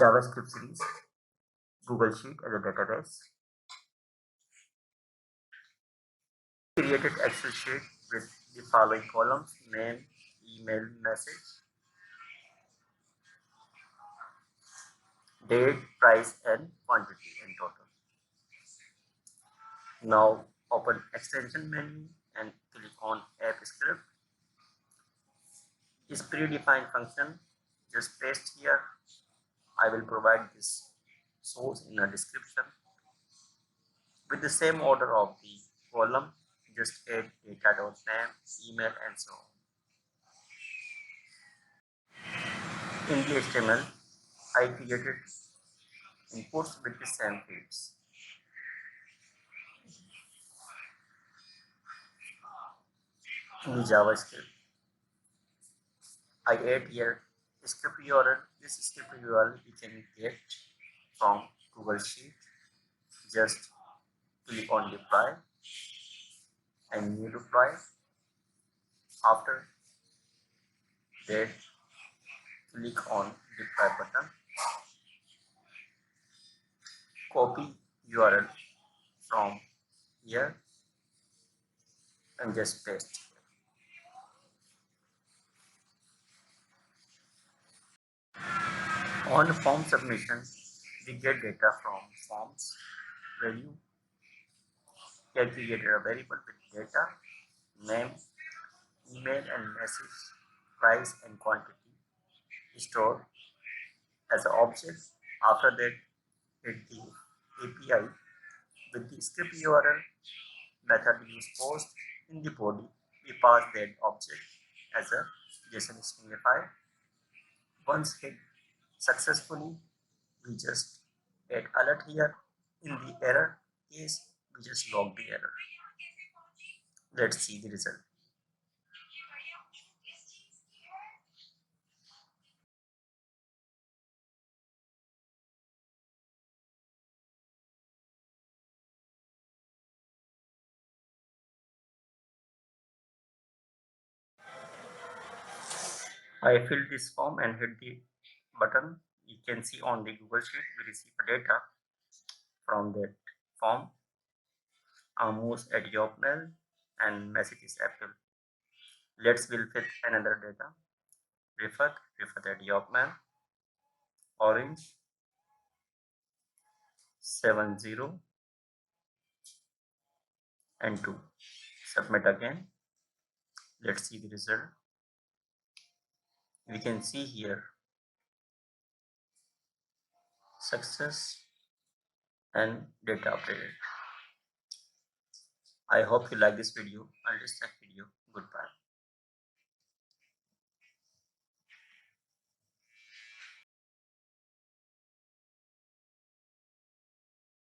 JavaScript series, Google Sheet as a database. Created Excel sheet with the following columns: name, email, message, date, price, and quantity in total. Now open extension menu and click on App Script. This predefined function, just paste here. I will provide this source in a description. With the same order of the column, just add data.name, email, and so on. In the HTML, I created inputs with the same fields. In the JavaScript, I add here script URL. This script URL we can get from Google Sheet. Just click on deploy and new deploy. After that, click on deploy button. Copy URL from here and just paste. On form submission, we get data from forms value. Here created a variable with data, name, email and message, price and quantity stored as an object. After that, hit the API with the script URL method use post. In the body, we pass that object as a JSON string file. Once hit successfully, we just add alert here. In the error case, we just log the error. Let's see the result. I filled this form and hit the button. You can see on the Google Sheet we receive data from that form. Almost at Yopmail and message is Apple. Let's fill with another data. Refer that Yopmail. Orange 70 and 2. Submit again. Let's see the result. We can see here success and data updated. I hope you like this video. Until next video, goodbye.